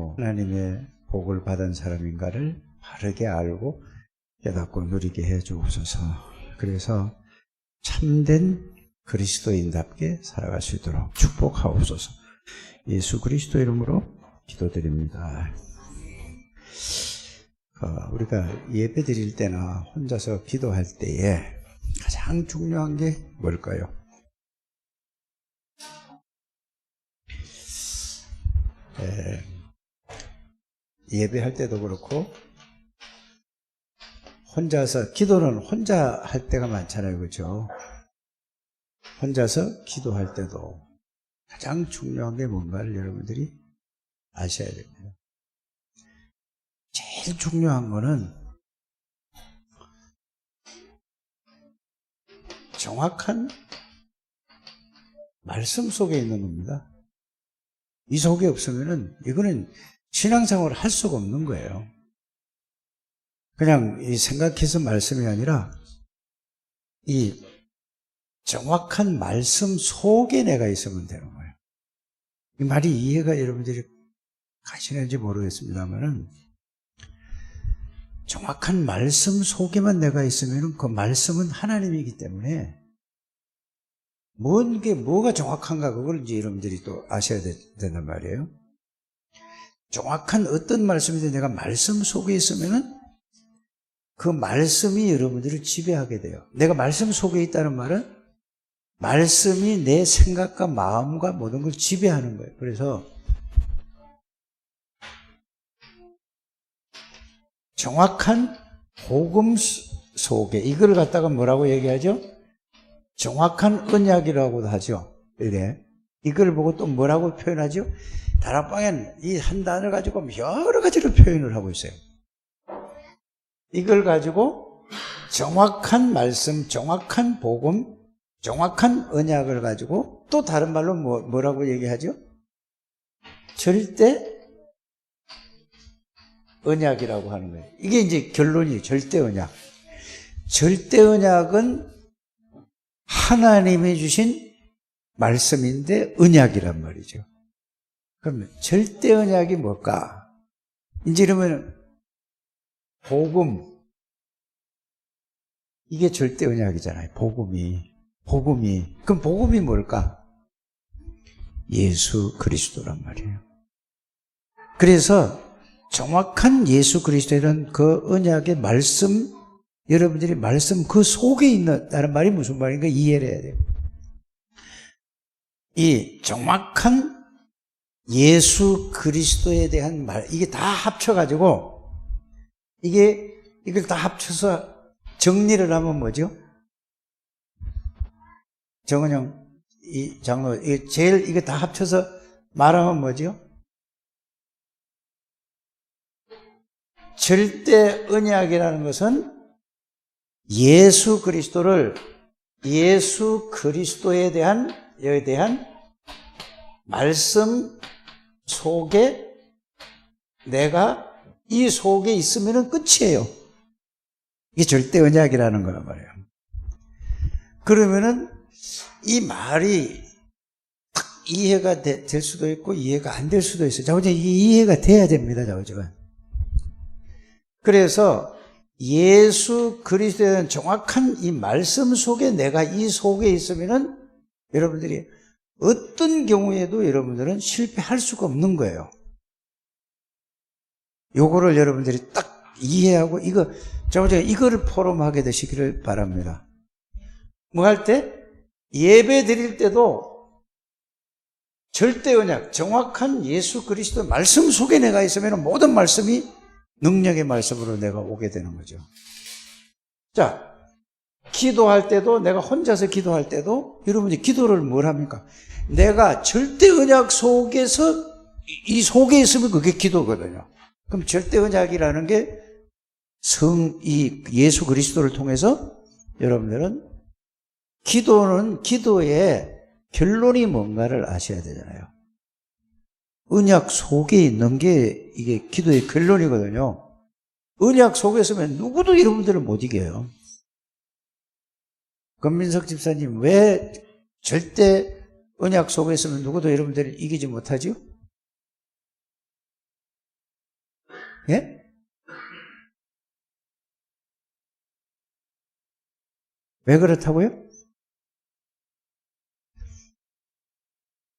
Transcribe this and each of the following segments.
참으로 하나님의 복을 받은 사람인가를 바르게 알고 깨닫고 누리게 해 주옵소서. 그래서 참된 그리스도인답게 살아갈 수 있도록 축복하옵소서. 예수 그리스도 이름으로 기도드립니다. 우리가 예배 드릴 때나 혼자서 기도할 때에 가장 중요한 게 뭘까요? 예배할 때도 그렇고 혼자서 기도는 혼자 할 때가 많잖아요, 그렇죠? 혼자서 기도할 때도 가장 중요한 게 뭔가를 여러분들이 아셔야 됩니다. 제일 중요한 거는 정확한 말씀 속에 있는 겁니다. 이 속에 없으면은 이거는 신앙생활을 할 수가 없는 거예요. 그냥 생각해서 말씀이 아니라 이 정확한 말씀 속에 내가 있으면 되는 거예요. 이 말이 이해가 여러분들이 가시는지 모르겠습니다만은 정확한 말씀 속에만 내가 있으면 그 말씀은 하나님이기 때문에 뭐가 정확한가 그걸 이제 여러분들이 또 아셔야 된단 말이에요. 정확한 어떤 말씀이든 내가 말씀 속에 있으면은 그 말씀이 여러분들을 지배하게 돼요. 내가 말씀 속에 있다는 말은 말씀이 내 생각과 마음과 모든 걸 지배하는 거예요. 그래서 정확한 복음 속에 이걸 갖다가 뭐라고 얘기하죠? 정확한 언약이라고도 하죠. 이걸 보고 또 뭐라고 표현하죠? 다락방엔 이 한 단어를 가지고 여러 가지로 표현을 하고 있어요. 이걸 가지고 정확한 말씀, 정확한 복음, 정확한 언약을 가지고 또 다른 말로 뭐라고 얘기하죠? 절대 언약이라고 하는 거예요. 이게 이제 결론이에요. 절대 언약. 절대 언약은 하나님이 주신 말씀인데 언약이란 말이죠. 그러면 절대 언약이 뭘까? 이제 이러면 복음, 이게 절대 언약이잖아요. 복음이. 그럼 복음이 뭘까? 예수 그리스도란 말이에요. 그래서 정확한 예수 그리스도라는 그 언약의 말씀, 여러분들이 말씀 그 속에 있다는 말이 무슨 말인가 이해를 해야 돼요. 이 정확한 예수 그리스도에 대한 말, 이게 다 합쳐가지고, 이걸 다 합쳐서 정리를 하면 뭐죠? 정은영, 이 장로, 이거 다 합쳐서 말하면 뭐죠? 절대 언약이라는 것은 예수 그리스도에 대한 말씀 속에 내가 이 속에 있으면 끝이에요. 이게 절대 언약이라는 거란 말이에요. 그러면은 이 말이 딱 이해가 될 수도 있고 이해가 안 될 수도 있어요. 자꾸전 이해가 돼야 됩니다. 자꾸전. 그래서 예수 그리스도에 대한 정확한 이 말씀 속에 내가 이 속에 있으면은 여러분들이 어떤 경우에도 여러분들은 실패할 수가 없는 거예요. 요거를 여러분들이 딱 이해하고 이거를 포럼하게 되시기를 바랍니다. 뭐 할 때? 예배 드릴 때도 절대 언약, 정확한 예수 그리스도 말씀 속에 내가 있으면 모든 말씀이 능력의 말씀으로 내가 오게 되는 거죠. 자, 기도할 때도 내가 혼자서 기도할 때도 여러분이 기도를 뭘 합니까? 내가 절대 언약 속에서 이 속에 있으면 그게 기도거든요. 그럼 절대 언약이라는 게 이 예수 그리스도를 통해서 여러분들은 기도의 결론이 뭔가를 아셔야 되잖아요. 언약 속에 있는 게 이게 기도의 결론이거든요. 언약 속에 있으면 누구도 여러분들을 못 이겨요. 권민석 집사님, 왜 절대 언약 속에 있으면 누구도 여러분들을 이기지 못하죠? 예? 왜 그렇다고요?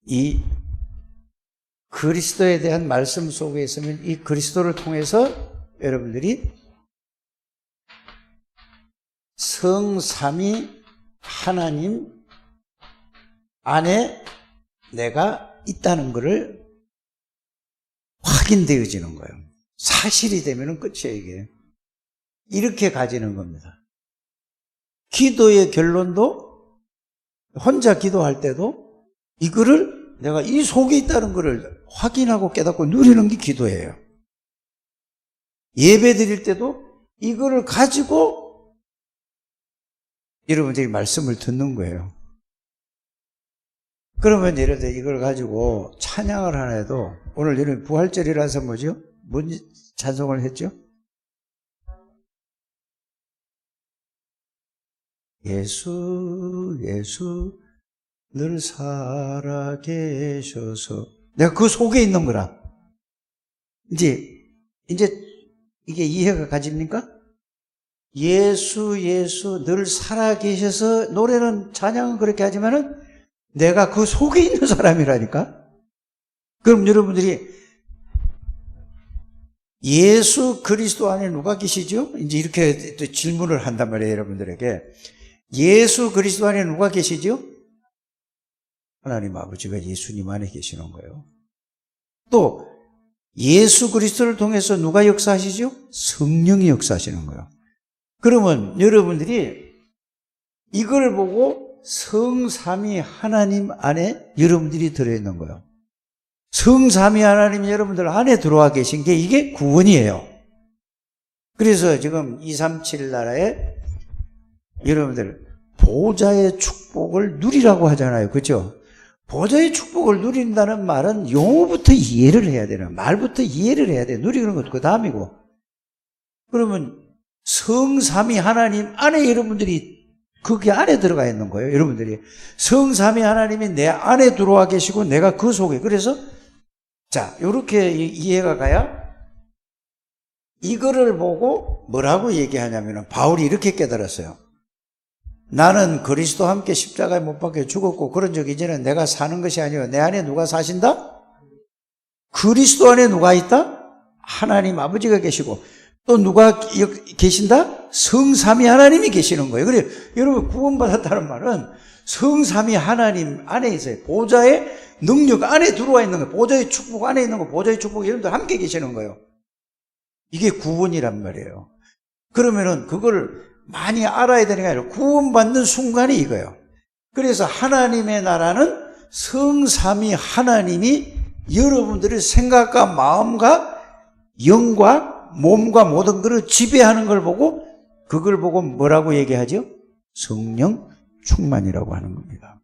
이 그리스도에 대한 말씀 속에 있으면 이 그리스도를 통해서 여러분들이 성삼위 하나님 안에 내가 있다는 것을 확인되어지는 거예요. 사실이 되면 끝이에요, 이게. 이렇게 가지는 겁니다. 기도의 결론도 혼자 기도할 때도 이거를 내가 이 속에 있다는 것을 확인하고 깨닫고 누리는 게 기도예요. 예배 드릴 때도 이거를 가지고 여러분들이 말씀을 듣는 거예요. 그러면 예를 들어 이걸 가지고 찬양을 하나 해도 오늘 여러분 부활절이라서 뭐죠? 뭔 찬송을 했죠? 예수 예수 늘 살아계셔서 내가 그 속에 있는 거라. 이제 이게 이해가 가집니까? 예수 예수 늘 살아계셔서 노래는 찬양은 그렇게 하지만은 내가 그 속에 있는 사람이라니까. 그럼 여러분들이 예수 그리스도 안에 누가 계시죠? 이제 이렇게 또 질문을 한단 말이에요, 여러분들에게. 예수 그리스도 안에 누가 계시죠? 하나님 아버지가 예수님 안에 계시는 거예요. 또 예수 그리스도를 통해서 누가 역사하시죠? 성령이 역사하시는 거예요. 그러면 여러분들이 이걸 보고 성삼위 하나님 안에 여러분들이 들어있는 거예요. 성삼위 하나님이 여러분들 안에 들어와 계신 게 이게 구원이에요. 그래서 지금 237 나라에 여러분들 보좌의 축복을 누리라고 하잖아요. 그렇죠? 보좌의 축복을 누린다는 말은 용어부터 이해를 해야 되는, 말부터 이해를 해야 돼. 누리는 것도 그 다음이고. 그러면 성삼위 하나님 안에 여러분들이 거기 안에 들어가 있는 거예요. 여러분들이 성삼위 하나님이 내 안에 들어와 계시고 내가 그 속에. 그래서 자, 이렇게 이해가 가야 이거를 보고 뭐라고 얘기하냐면 바울이 이렇게 깨달았어요. 나는 그리스도와 함께 십자가에 못 박혀 죽었고 그런 적 이제는 내가 사는 것이 아니요 내 안에 누가 사신다? 그리스도 안에 누가 있다? 하나님 아버지가 계시고 또 누가 계신다? 성삼위 하나님이 계시는 거예요. 그래 여러분 구원받았다는 말은 성삼위 하나님 안에 있어요. 보좌의 능력 안에 들어와 있는 거예요. 보좌의 축복 안에 있는 거, 보좌의 축복이 여러분들 함께 계시는 거예요. 이게 구원이란 말이에요. 그러면은 그걸 많이 알아야 되는 게 아니라 구원받는 순간이 이거예요. 그래서 하나님의 나라는 성삼위 하나님이 여러분들의 생각과 마음과 영과 몸과 모든 것을 지배하는 걸 보고 그걸 보고 뭐라고 얘기하죠? 성령 충만이라고 하는 겁니다.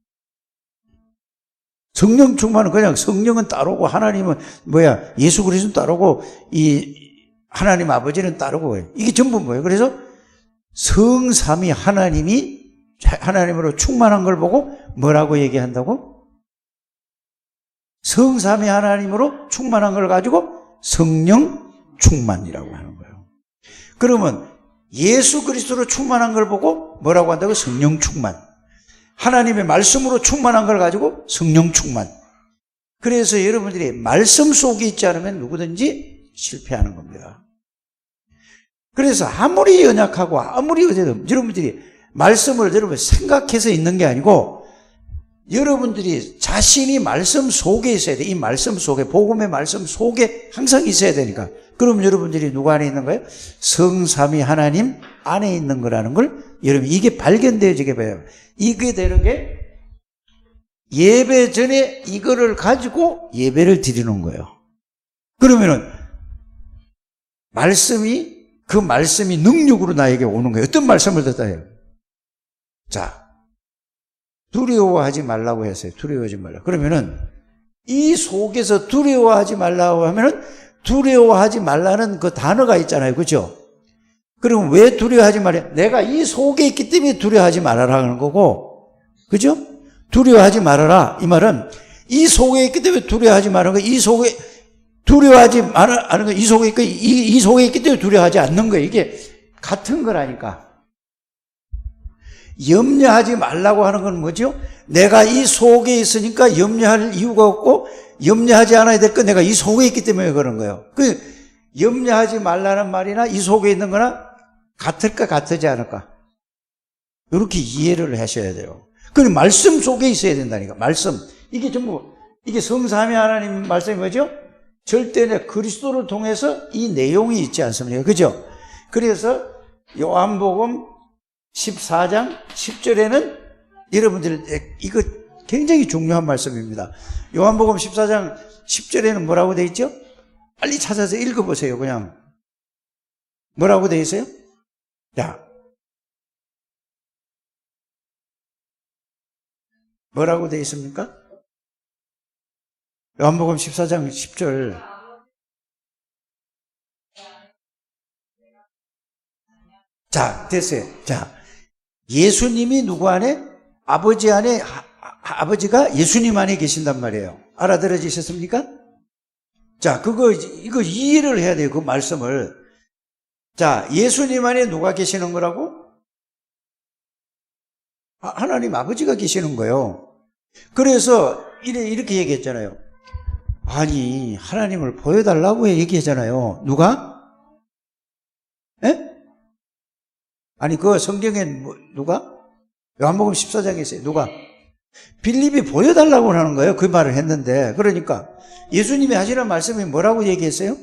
성령 충만은 그냥 성령은 따르고 하나님은 예수 그리스도는 따르고 이 하나님 아버지는 따르고 이게 전부 뭐예요? 그래서 성삼위 하나님이 하나님으로 충만한 걸 보고 뭐라고 얘기한다고? 성삼위 하나님으로 충만한 걸 가지고 성령 충만이라고 하는 거예요. 그러면 예수 그리스도로 충만한 걸 보고 뭐라고 한다고? 성령 충만. 하나님의 말씀으로 충만한 걸 가지고 성령 충만. 그래서 여러분들이 말씀 속에 있지 않으면 누구든지 실패하는 겁니다. 그래서 아무리 연약하고 아무리 어제도 여러분들이 말씀을 여러분 생각해서 있는 게 아니고 여러분들이 자신이 말씀 속에 있어야 돼. 이 말씀 속에, 복음의 말씀 속에 항상 있어야 되니까. 그럼 여러분들이 누구 안에 있는 거예요? 성삼위 하나님 안에 있는 거라는 걸 여러분 이게 발견되어지게 봐요. 이게 되는 게 예배 전에 이거를 가지고 예배를 드리는 거예요. 그러면은 그 말씀이 능력으로 나에게 오는 거예요. 어떤 말씀을 듣다 해요? 자, 두려워하지 말라고 했어요. 두려워하지 말라. 그러면은 이 속에서 두려워하지 말라고 하면은 두려워하지 말라는 그 단어가 있잖아요. 그렇죠? 그럼 왜 두려워하지 말아야? 내가 이 속에 있기 때문에 두려워하지 말아라는 거고. 그죠? 두려워하지 말아라. 이 말은 이 속에 있기 때문에 두려워하지 말라는 거. 이 속에 두려워하지 않은 거, 이 속에 있고, 이 속에 있기 때문에 두려워하지 않는 거예요. 이게 같은 거라니까. 염려하지 말라고 하는 건 뭐죠? 내가 이 속에 있으니까 염려할 이유가 없고, 염려하지 않아야 될 건 내가 이 속에 있기 때문에 그런 거예요. 그, 염려하지 말라는 말이나 이 속에 있는 거나 같을까, 같지 않을까? 이렇게 이해를 하셔야 돼요. 그 말씀 속에 있어야 된다니까, 말씀. 이게 전부, 이게 성삼위 하나님 말씀이 뭐죠? 절대 내 그리스도를 통해서 이 내용이 있지 않습니까? 그죠? 그래서 요한복음 14장 10절에는 여러분들 이거 굉장히 중요한 말씀입니다. 요한복음 14장 10절에는 뭐라고 되어 있죠? 빨리 찾아서 읽어보세요. 그냥 뭐라고 되어 있어요? 자, 뭐라고 되어 있습니까? 요한복음 14장 10절. 자, 됐어요. 자, 예수님이 누구 안에? 아버지 안에, 아버지가 예수님 안에 계신단 말이에요. 알아들어지셨습니까? 자, 이거 이해를 해야 돼요. 그 말씀을. 자, 예수님 안에 누가 계시는 거라고? 하나님 아버지가 계시는 거예요. 그래서 이렇게 얘기했잖아요. 아니, 하나님을 보여달라고 얘기했잖아요. 누가? 에? 아니, 그 성경에 누가? 요한복음 14장에 있어요. 누가? 빌립이 보여달라고 하는 거예요. 그 말을 했는데. 그러니까 예수님이 하시는 말씀이 뭐라고 얘기했어요?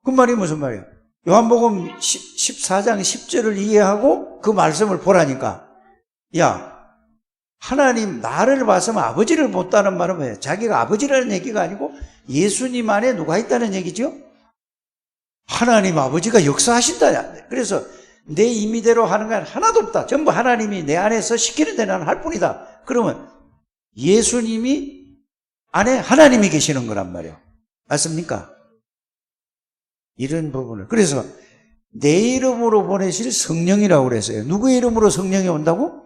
그 말이 무슨 말이에요? 요한복음 14장 10절을 이해하고 그 말씀을 보라니까. 야, 하나님 나를 봐서는 아버지를 본다는 말은 뭐예요? 자기가 아버지라는 얘기가 아니고 예수님 안에 누가 있다는 얘기죠? 하나님 아버지가 역사하신다. 그래서 내 임의대로 하는 건 하나도 없다. 전부 하나님이 내 안에서 시키는 대로 나는 할 뿐이다. 그러면 예수님이 안에 하나님이 계시는 거란 말이에요. 맞습니까? 이런 부분을. 그래서 내 이름으로 보내실 성령이라고 그랬어요. 누구의 이름으로 성령이 온다고?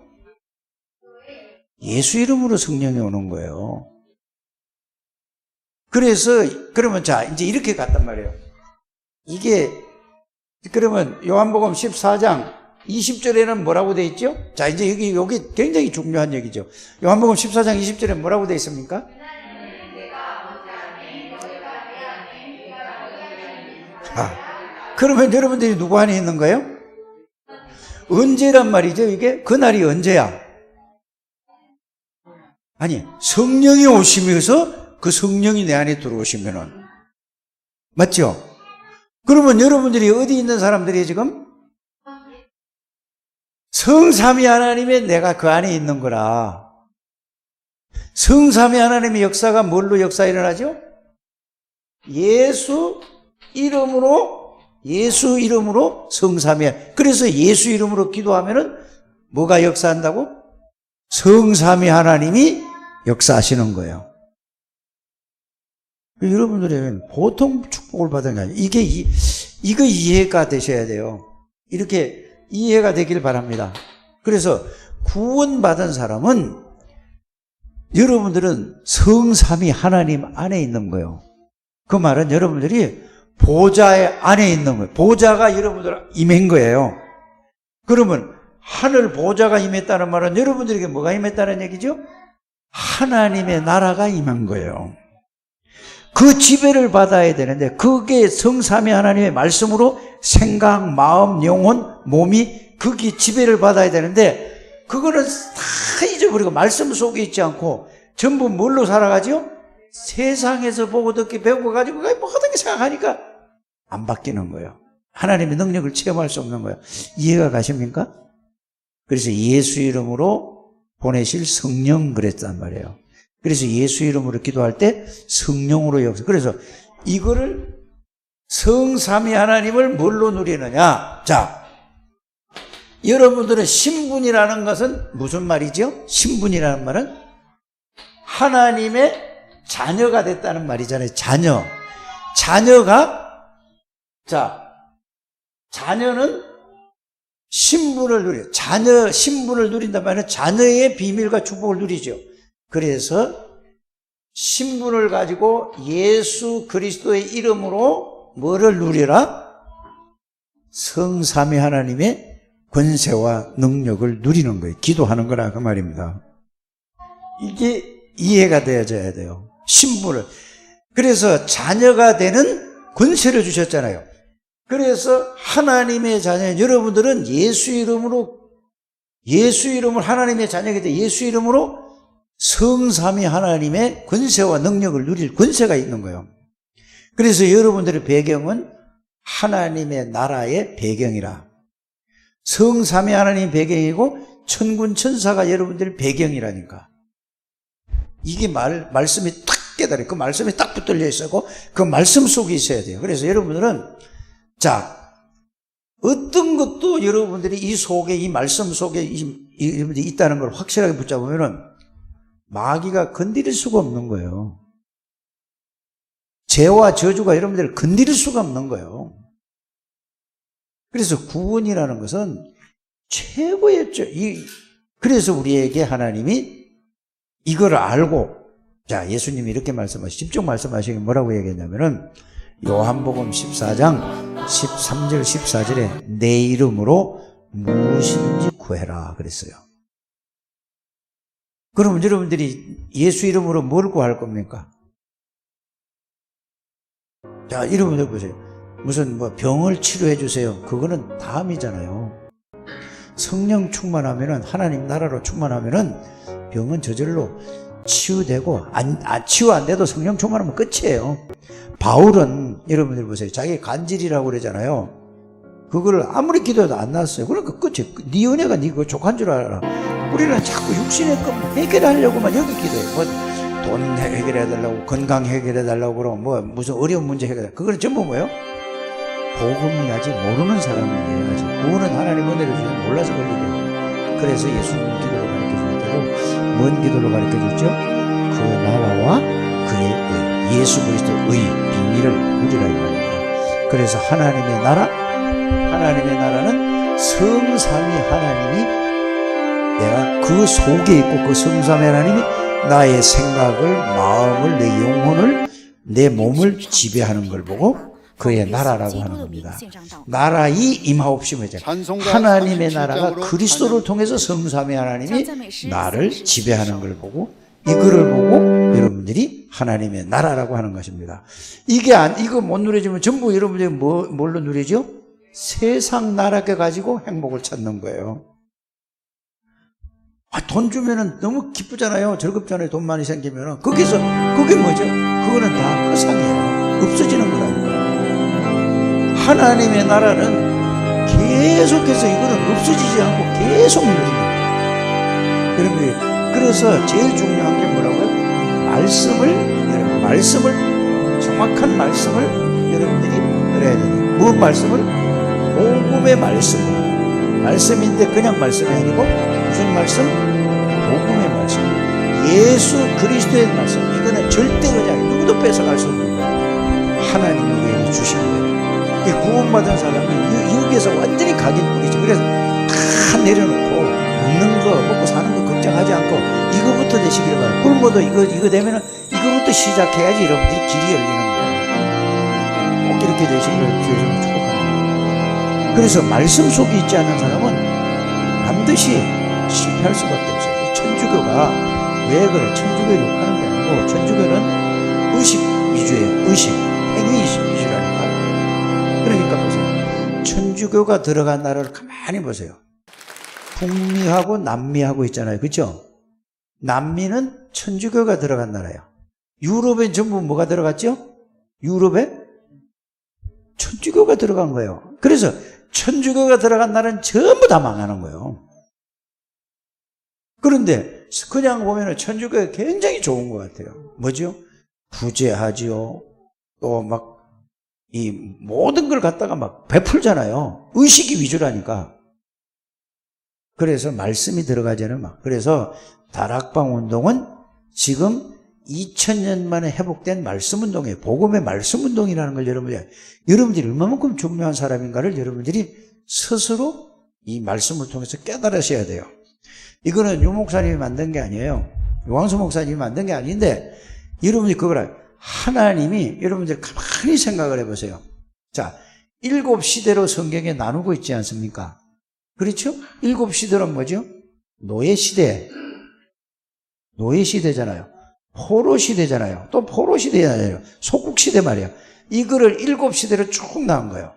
예수 이름으로 성령이 오는 거예요. 그래서 그러면 자 이제 이렇게 갔단 말이에요. 이게 그러면 요한복음 14장 20절에는 뭐라고 돼 있죠? 자 이제 여기 굉장히 중요한 얘기죠. 요한복음 14장 20절에 뭐라고 돼 있습니까? 그러면 여러분들이 누구 안에 있는 거예요? 언제란 말이죠 이게? 그날이 언제야? 아니 성령이 오시면서 그 성령이 내 안에 들어오시면은 맞죠? 그러면 여러분들이 어디 있는 사람들이 지금? 성삼위 하나님의 내가 그 안에 있는 거라. 성삼위 하나님의 역사가 뭘로 역사 일어나죠? 예수 이름으로 성삼위. 그래서 예수 이름으로 기도하면은 뭐가 역사한다고? 성삼위 하나님이 역사하시는 거예요. 여러분들은 보통 축복을 받은 게 아니에요. 이거 이해가 되셔야 돼요. 이렇게 이해가 되길 바랍니다. 그래서 구원받은 사람은 여러분들은 성삼위 하나님 안에 있는 거예요. 그 말은 여러분들이 보좌의 안에 있는 거예요. 보좌가 여러분들 임한 거예요. 그러면 하늘 보좌가 임했다는 말은 여러분들에게 뭐가 임했다는 얘기죠? 하나님의 나라가 임한 거예요. 그 지배를 받아야 되는데 그게 성삼위 하나님의 말씀으로 생각, 마음, 영혼, 몸이 그게 지배를 받아야 되는데 그거는 다 잊어버리고 말씀 속에 있지 않고 전부 뭘로 살아가죠? 세상에서 보고 듣기 배우고 가지고 모든 게 생각하니까 안 바뀌는 거예요. 하나님의 능력을 체험할 수 없는 거예요. 이해가 가십니까? 그래서 예수 이름으로 보내실 성령 그랬단 말이에요. 그래서 예수 이름으로 기도할 때 성령으로 역사. 그래서 이거를 성삼위 하나님을 뭘로 누리느냐? 자, 여러분들은 신분이라는 것은 무슨 말이죠? 신분이라는 말은 하나님의 자녀가 됐다는 말이잖아요. 자녀. 자녀는 신분을 누려요. 신분을 누린단 말은 자녀의 비밀과 축복을 누리죠. 그래서 신분을 가지고 예수 그리스도의 이름으로 뭐를 누리라? 성삼위 하나님의 권세와 능력을 누리는 거예요. 기도하는 거라 그 말입니다. 이게 이해가 되어져야 돼요. 신분을. 그래서 자녀가 되는 권세를 주셨잖아요. 그래서 하나님의 자녀, 여러분들은 예수 이름을 하나님의 자녀가 돼 예수 이름으로 성삼위 하나님의 권세와 능력을 누릴 권세가 있는 거예요. 그래서 여러분들의 배경은 하나님의 나라의 배경이라. 성삼위 하나님의 배경이고 천군 천사가 여러분들의 배경이라니까. 이게 말씀이 딱 깨달아요. 그 말씀이 딱 붙들려 있고 그 말씀 속에 있어야 돼요. 그래서 여러분들은 어떤 것도 여러분들이 이 속에, 이 말씀 속에 여러분들이 있다는 걸 확실하게 붙잡으면은 마귀가 건드릴 수가 없는 거예요. 죄와 저주가 여러분들을 건드릴 수가 없는 거예요. 그래서 구원이라는 것은 최고의 그래서 우리에게 하나님이 이걸 알고, 예수님이 이렇게 집중 말씀하시기 뭐라고 얘기했냐면은 요한복음 14장 13절 14절에 내 이름으로 무엇이든지 구해라 그랬어요. 그러면 여러분들이 예수 이름으로 뭘 구할 겁니까? 여러분들 보세요. 무슨 병을 치료해 주세요. 그거는 다음이잖아요. 성령 충만하면은, 하나님 나라로 충만하면은 병은 저절로 치유되고, 치유 안 돼도 성령 충만하면 끝이에요. 바울은 여러분들 보세요. 자기 간질이라고 그러잖아요. 그걸 아무리 기도해도 안 났어요. 그러니까 끝이, 네 은혜가 네 그거 족한 줄 알아. 우리는 자꾸 육신의 것 해결하려고만 여기 기도해요. 돈 해결해달라고, 건강 해결해달라고 그러고, 무슨 어려운 문제 해결해달라고. 그거는 전부 뭐예요? 복음이야지, 모르는 사람은 해야지. 구원은 하나님 은혜를 주면 몰라서 걸리대요. 그래서 예수님 기도를 가르쳐줄 때도 뭔 기도를 가르쳐줬죠? 그 나라와 그의 의, 예수 그리스도의 비밀을 누리라 이 말입니다. 그래서 하나님의 나라는 성삼위 하나님이, 내가 그 속에 있고 그 성삼위 하나님이 나의 생각을, 마음을, 내 영혼을, 내 몸을 지배하는 걸 보고 그의 나라라고 하는 겁니다. 나라이 임하옵시며, 하나님의 나라가 그리스도를 통해서 성삼위 하나님이 나를 지배하는 걸 보고, 이거를 보고 여러분들이 하나님의 나라라고 하는 것입니다. 이거 못 누려지면 전부 여러분들이 뭘로 누리죠? 세상 나라게 가지고 행복을 찾는 거예요. 돈 주면은 너무 기쁘잖아요. 즐겁잖아요. 돈 많이 생기면은. 그게 뭐죠? 그거는 다 허상이에요. 없어지는 거라니까. 하나님의 나라는 계속해서 이거는 없어지지 않고 계속 누리는 거예요. 여러분, 그래서 제일 중요한 게 뭐라고요? 정확한 말씀을 여러분들이 들어야 돼요. 무슨 말씀을? 복음의 말씀인데 그냥 말씀이 아니고 무슨 말씀? 복음의 말씀, 예수 그리스도의 말씀. 이거는 절대 그냥 누구도 뺏어갈 수 없는 거예요. 하나님이 우리에게 주신 거예요. 이 구원받은 사람은 여기에서 완전히 각인뿐이죠. 그래서 다 내려놓고 먹는 거, 먹고 사는 거 걱정하지 않고 이거부터 되시기를 바라요. 굶어도 이거 되면은 이거부터 시작해야지 여러분들이 길이 열리는 거예요. 꼭 이렇게 되시기를 주여서 축복합니다. 그래서 말씀 속에 있지 않는 사람은 반드시 실패할 수밖에 없어요. 천주교가 왜 그래? 천주교를 욕하는 게 아니고 천주교는 의식 위주예요. 행위 위주라니까. 그러니까 보세요. 천주교가 들어간 나라를 가만히 보세요. 북미하고 남미하고 있잖아요. 그렇죠? 남미는 천주교가 들어간 나라예요. 유럽엔 전부 뭐가 들어갔죠? 유럽에 천주교가 들어간 거예요. 그래서 천주교가 들어간 나라는 전부 다 망하는 거예요. 그런데 그냥 보면 천주교가 굉장히 좋은 것 같아요. 뭐죠? 부재하지요. 또 막 이 모든 걸 갖다가 막 베풀잖아요. 의식이 위주라니까. 그래서 말씀이 들어가잖아요. 그래서 다락방 운동은 지금 2000년 만에 회복된 말씀 운동이에요. 복음의 말씀 운동이라는 걸 여러분들이 얼마만큼 중요한 사람인가를 여러분들이 스스로 이 말씀을 통해서 깨달으셔야 돼요. 이거는 유 목사님이 만든 게 아니에요. 요광수 목사님이 만든 게 아닌데 여러분이 그걸 하나님이 여러분들 가만히 생각을 해보세요. 자, 7시대로 성경에 나누고 있지 않습니까? 그렇죠? 7시대는 뭐죠? 노예시대. 노예시대잖아요. 포로시대잖아요. 또 포로시대잖아요. 속국시대 말이야. 이거를 7시대로 쭉 나온 거예요.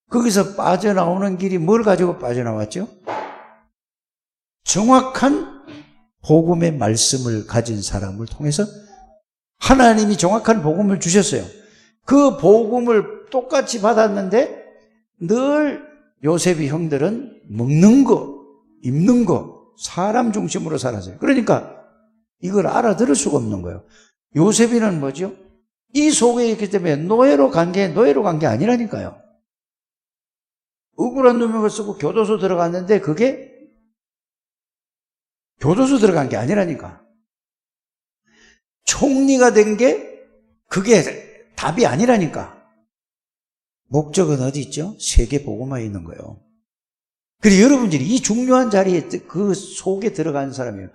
거기서 빠져나오는 길이 뭘 가지고 빠져나왔죠? 정확한 복음의 말씀을 가진 사람을 통해서 하나님이 정확한 복음을 주셨어요. 그 복음을 똑같이 받았는데 늘 요셉이 형들은 먹는 거, 입는 거, 사람 중심으로 살았어요. 그러니까 이걸 알아들을 수가 없는 거예요. 요셉이는 뭐죠? 이 속에 있기 때문에 노예로 간 게 아니라니까요. 억울한 누명을 쓰고 교도소 들어갔는데 그게 교도소 들어간 게 아니라니까. 총리가 된 게 그게 답이 아니라니까. 목적은 어디 있죠? 세계 복음화에 있는 거예요. 그리고 여러분들이 이 중요한 자리에 그 속에 들어간 사람이에요.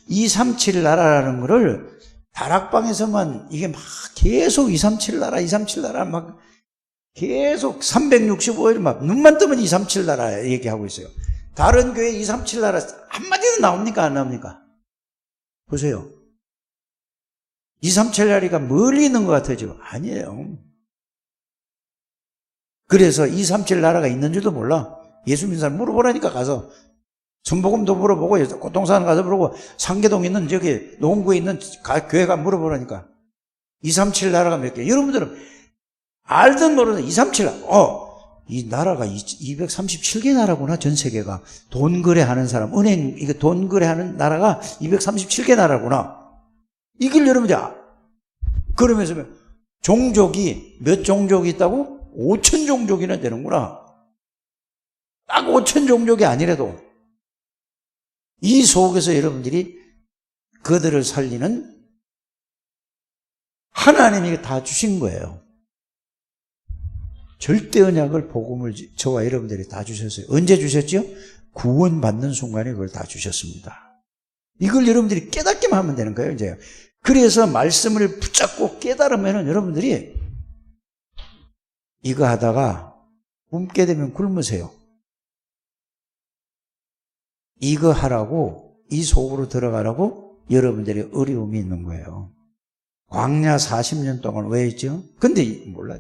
237 나라라는 거를 다락방에서만 이게 막 계속 237 나라, 237 나라 막 계속 365일 막 눈만 뜨면 237 나라 얘기하고 있어요. 다른 교회 237 나라 한마디도 나옵니까? 안 나옵니까? 보세요. 237 나라가 멀리 있는 것 같아요. 아니에요. 그래서 237 나라가 있는 줄도 몰라. 예수 믿는 사람 물어보라니까 가서. 전복음도 물어보고 꽃동산 가서 물어보고 상계동 있는 저기 노원구에 있는 교회가 물어보라니까. 237 나라가 몇 개? 여러분들은 알든 모르든 237 이 나라가 237개 나라구나. 전 세계가 돈 거래하는 사람, 은행 이거 돈 거래하는 나라가 237개 나라구나. 이걸 여러분들 그러면서 종족이 몇 종족이 있다고? 5천 종족이나 되는구나. 딱 5천 종족이 아니라도 이 속에서 여러분들이 그들을 살리는 하나님이 다 주신 거예요. 절대 언약을 복음을 저와 여러분들이 다 주셨어요. 언제 주셨죠? 구원받는 순간에 그걸 다 주셨습니다. 이걸 여러분들이 깨닫기만 하면 되는 거예요, 이제. 그래서 말씀을 붙잡고 깨달으면 여러분들이 이거 하다가 굶게 되면 굶으세요. 이거 하라고, 이 속으로 들어가라고 여러분들이 어려움이 있는 거예요. 광야 40년 동안 왜 했죠? 근데 몰라.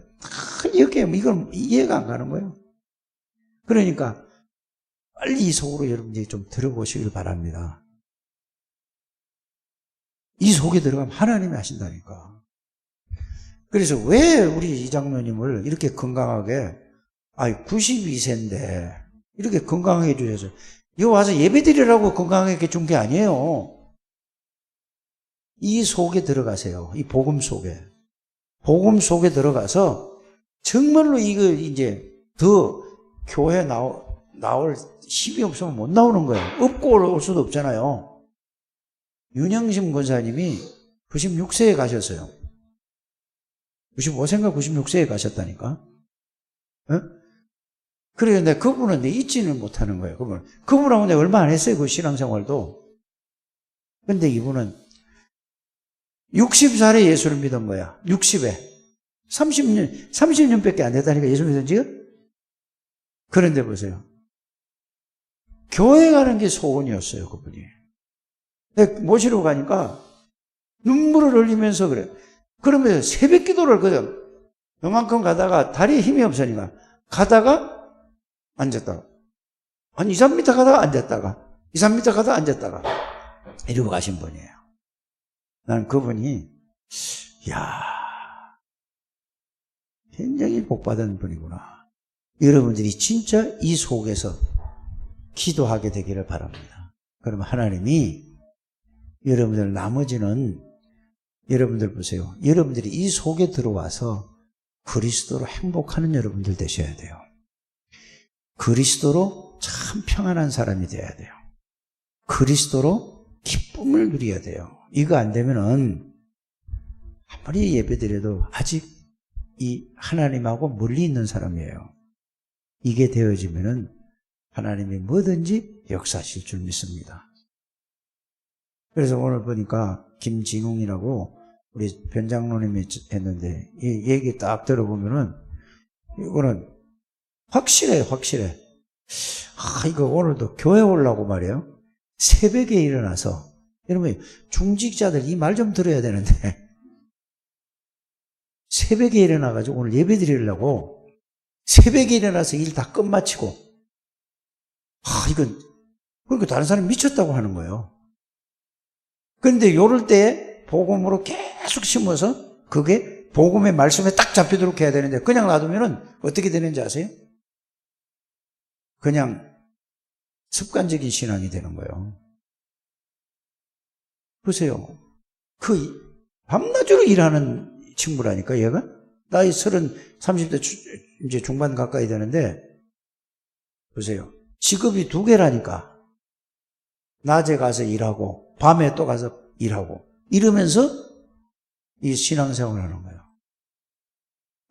여기에 이걸 이해가 안 가는 거예요. 그러니까 빨리 이 속으로 여러분들이 좀 들어보시길 바랍니다. 이 속에 들어가면 하나님이 하신다니까. 그래서 왜 우리 이 장로님을 이렇게 건강하게, 92세인데 이렇게 건강하게 해주셔서 여기 와서 예배드리라고 건강하게 준 게 아니에요. 이 속에 들어가세요. 이 복음 속에. 복음 속에 들어가서 정말로 이거 이제 더 교회 나올 힘이 없으면 못 나오는 거예요. 없고 올 수도 없잖아요. 윤영심 권사님이 96세에 가셨어요. 95세인가 96세에 가셨다니까. 어? 그런데 그분은 잊지는 못하는 거예요. 그분하고 내가 얼마 안 했어요. 그 신앙생활도. 근데 이분은 60살에 예수를 믿은 거야. 60에. 30년밖에 안 됐다니까 예수 믿은 지가? 그런데 보세요. 교회 가는 게 소원이었어요, 그분이. 근데 모시러 가니까 눈물을 흘리면서 그래. 그러면서 새벽 기도를 그냥 요만큼 가다가 다리에 힘이 없으니까 가다가 앉았다가 한 2, 3m 가다가 앉았다가 2, 3m 가다가 앉았다가 이러고 가신 분이에요. 나는 그분이 굉장히 복받은 분이구나. 여러분들이 진짜 이 속에서 기도하게 되기를 바랍니다. 그러면 하나님이 여러분들 나머지는 여러분들 보세요. 여러분들이 이 속에 들어와서 그리스도로 행복하는 여러분들 되셔야 돼요. 그리스도로 참 평안한 사람이 돼야 돼요. 그리스도로 기쁨을 누려야 돼요. 이거 안 되면은 아무리 예배드려도 아직 이 하나님하고 멀리 있는 사람이에요. 이게 되어지면은 하나님이 뭐든지 역사하실 줄 믿습니다. 그래서 오늘 보니까 김진웅이라고 우리 변장로님이 했는데 이 얘기 딱 들어보면은 이거는 확실해. 이거 오늘도 교회 오려고 말이에요. 새벽에 일어나서 여러분 중직자들 이 말 좀 들어야 되는데 새벽에 일어나가지고 오늘 예배 드리려고 새벽에 일어나서 일 다 끝마치고 이건 그러니까 다른 사람이 미쳤다고 하는 거예요. 그런데 요럴 때 복음으로 계속 심어서 그게 복음의 말씀에 딱 잡히도록 해야 되는데 그냥 놔두면은 어떻게 되는지 아세요? 그냥 습관적인 신앙이 되는 거예요. 보세요. 밤낮으로 일하는 친구라니까, 얘가? 나이 30대 이제 중반 가까이 되는데, 보세요. 직업이 2개라니까. 낮에 가서 일하고, 밤에 또 가서 일하고, 이러면서 이 신앙생활을 하는 거예요.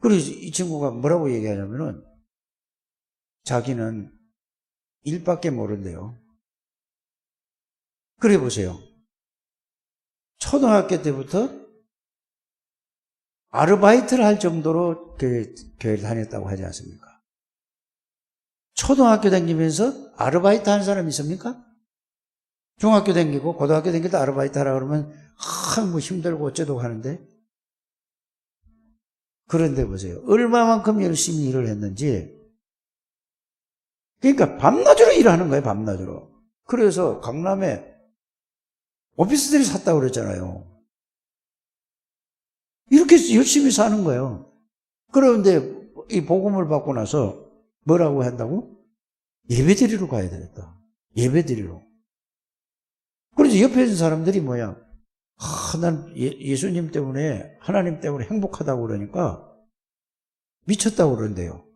그래서 이 친구가 뭐라고 얘기하냐면은, 자기는 일밖에 모른대요. 그래 보세요. 초등학교 때부터 아르바이트를 할 정도로 교회를 다녔다고 하지 않습니까? 초등학교 다니면서 아르바이트 하는 사람 있습니까? 중학교 다니고 고등학교 다닐 때 아르바이트 하라 그러면 뭐 힘들고 어쩌고 하는데 그런데 보세요. 얼마만큼 열심히 일을 했는지 그러니까 밤낮으로 일하는 거예요. 밤낮으로. 그래서 강남에 오피스텔을 샀다고 그랬잖아요. 이렇게 열심히 사는 거예요. 그런데 이 복음을 받고 나서 뭐라고 한다고? 예배드리러 가야 되겠다. 예배드리러. 그래서 옆에 있는 사람들이 뭐야? 난 예수님 때문에 하나님 때문에 행복하다고 그러니까 미쳤다고 그러는데요.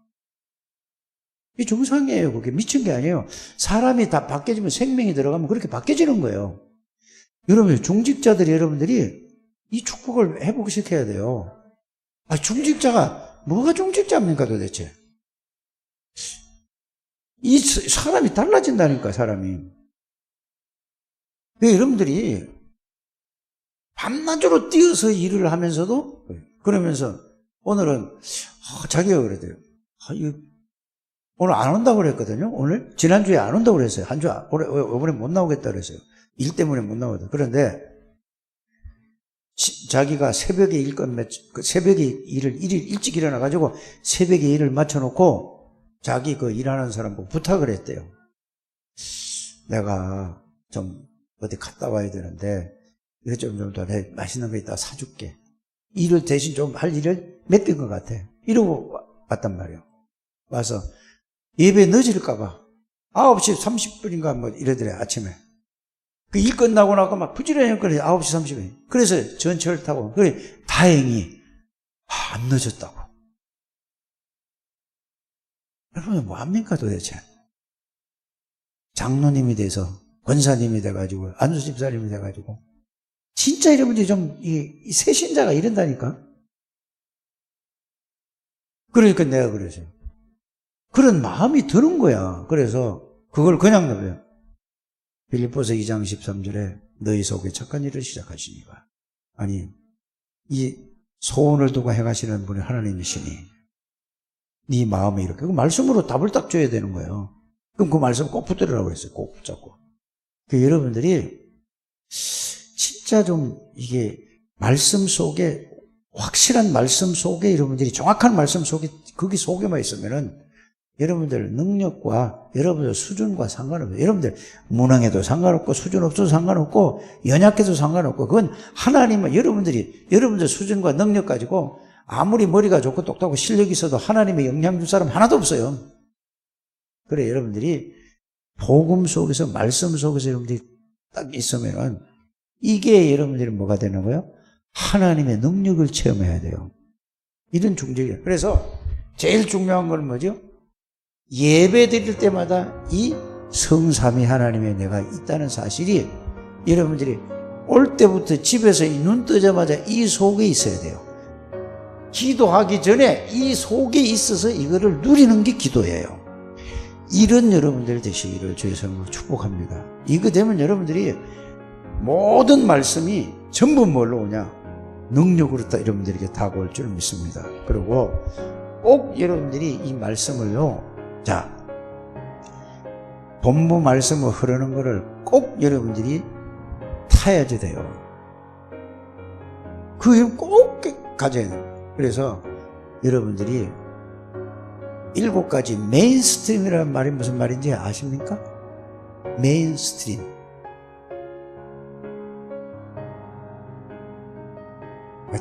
이 정상이에요. 그게 미친 게 아니에요. 사람이 다 바뀌어지면 생명이 들어가면 그렇게 바뀌어지는 거예요. 여러분, 중직자들이 여러분들이 이 축복을 회복시켜야 돼요. 중직자가 뭐가 중직자입니까 도대체? 이 사람이 달라진다니까 사람이. 여러분들이 밤낮으로 뛰어서 일을 하면서도 그러면서 오늘은 자기가 그래도요. 오늘 안 온다고 그랬거든요. 오늘 지난주에 안 온다고 그랬어요. 한 주 이번에 못 나오겠다 그랬어요. 일 때문에 못 나오거든. 그런데 자기가 새벽에 새벽에 일을 일찍 일어나 가지고 새벽에 일을 맞춰놓고 자기 일하는 사람 보고 부탁을 했대요. 내가 좀 어디 갔다 와야 되는데 이거 좀 더 맛있는 거 있다가 사줄게. 일을 대신 좀 할 일을 맡긴 것 같아. 이러고 왔단 말이에요. 와서 예배 늦을까봐 9시 30분인가 뭐 이러더래 아침에. 그 일 끝나고 나고 막 부지런히 했거든요. 9시 30분. 그래서 전철 타고. 그래 다행히 안 늦었다고. 여러분 뭐합니까 도대체? 장로님이 돼서 권사님이 돼가지고 안수집사님이 돼가지고 진짜 여러분들이 좀 이 새신자가 이런다니까. 그러니까 내가 그랬어요. 그런 마음이 드는 거야. 그래서 그걸 그냥 내버려. 빌립보서 2장 13절에 너희 속에 착한 일을 시작하시니까. 아니 이 소원을 두고 행하시는 분이 하나님이시니 네 마음에 이렇게 그 말씀으로 답을 딱 줘야 되는 거예요. 그럼 그 말씀 꼭 붙들으라고 했어요. 꼭 붙잡고. 여러분들이 진짜 좀 이게 말씀 속에 확실한 말씀 속에 여러분들이 정확한 말씀 속에 거기 속에만 있으면은 여러분들 능력과 여러분들 수준과 상관없어요. 여러분들 무능해도 상관없고 수준 없어도 상관없고 연약해도 상관없고 그건 하나님은 여러분들 수준과 능력 가지고 아무리 머리가 좋고 똑똑하고 실력이 있어도 하나님의 영향 줄 사람 하나도 없어요. 그래 여러분들이 복음 속에서 말씀 속에서 여러분들이 딱 있으면은 이게 여러분들이 뭐가 되는 거예요? 하나님의 능력을 체험해야 돼요. 이런 중직이에요. 그래서 제일 중요한 건 뭐죠? 예배 드릴 때마다 이 성삼위 하나님의 내가 있다는 사실이 여러분들이 올 때부터 집에서 눈 뜨자마자 이 속에 있어야 돼요. 기도하기 전에 이 속에 있어서 이거를 누리는 게 기도예요. 이런 여러분들 되시기를 주의 성으로 축복합니다. 이거 되면 여러분들이 모든 말씀이 전부 뭘로 오냐? 능력으로 다 여러분들에게 다가올 줄 믿습니다. 그리고 꼭 여러분들이 이 말씀을요, 자, 본부 말씀을 흐르는 것을 꼭 여러분들이 타야지 돼요. 그 힘 꼭 가져야 돼요. 그래서 여러분들이 7가지 메인스트림이라는 말이 무슨 말인지 아십니까? 메인스트림.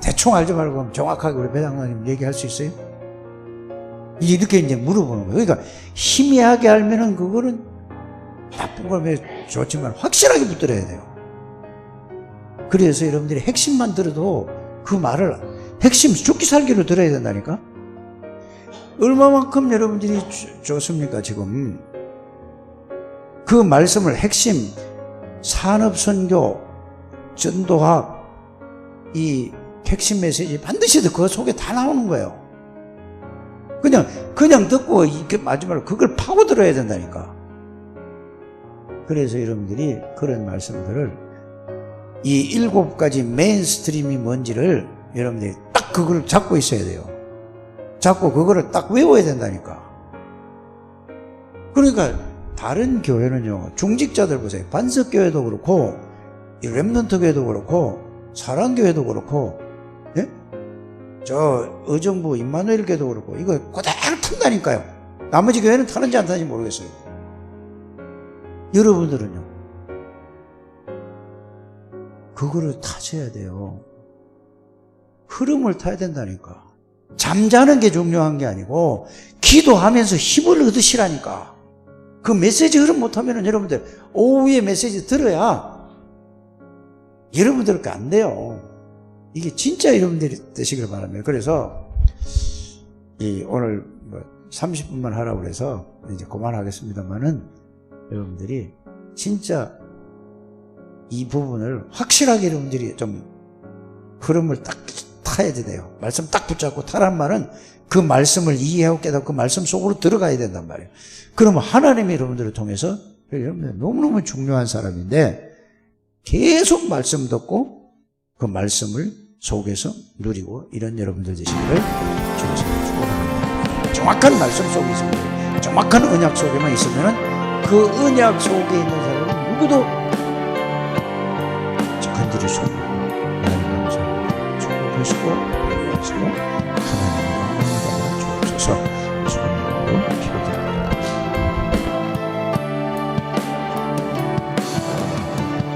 대충 알지 말고 정확하게 우리 배당관님 얘기할 수 있어요? 이렇게 이제 물어보는 거예요. 그러니까 희미하게 알면은 그거는 나쁜 거면 좋지만 확실하게 붙들어야 돼요. 그래서 여러분들이 핵심만 들어도 그 말을 핵심 죽기 살기로 들어야 된다니까. 얼마만큼 여러분들이 좋습니까? 지금 그 말씀을 핵심 산업선교, 전도학, 이 핵심 메시지 반드시 그 속에 다 나오는 거예요. 그냥 듣고 이렇게 마지막으로 그걸 파고 들어야 된다니까. 그래서 여러분들이 그런 말씀들을 이 7가지 메인스트림이 뭔지를 여러분들이 딱 그걸 잡고 있어야 돼요. 잡고 그거를 딱 외워야 된다니까. 그러니까 다른 교회는요, 중직자들 보세요. 반석교회도 그렇고 렘넌트 교회도 그렇고 사랑교회도 그렇고, 예? 저 의정부 임마누엘 교회도 그렇고 이거 그대로 탄다니까요. 나머지 교회는 타는지 안 타는지 모르겠어요. 여러분들은요, 그거를 타셔야 돼요. 흐름을 타야 된다니까. 잠자는 게 중요한 게 아니고 기도하면서 힘을 얻으시라니까. 그 메시지 흐름 못하면 여러분들 오후에 메시지 들어야 여러분들께 안 돼요. 이게 진짜 여러분들이 되시길 바랍니다. 그래서 오늘 30분만 하라고 그래서 이제 그만하겠습니다만은 여러분들이 진짜 이 부분을 확실하게 여러분들이 좀 흐름을 딱 타야 돼요. 말씀 딱 붙잡고 타란 말은 그 말씀을 이해하고 깨닫고 그 말씀 속으로 들어가야 된단 말이에요. 그러면 하나님이 여러분들을 통해서, 여러분들 너무너무 중요한 사람인데 계속 말씀 듣고 그 말씀을 속에서 누리고 이런 여러분들 되시기를 주님께서 축원합니다. 정확한 말씀 속에 있으면, 정확한 언약 속에만 있으면 그 언약 속에 있는 사람은 누구도 건드릴 수 없는 하나님 감사합니다. 축복하시고 하나님의 영광을 주옵소서. 주님으로 기도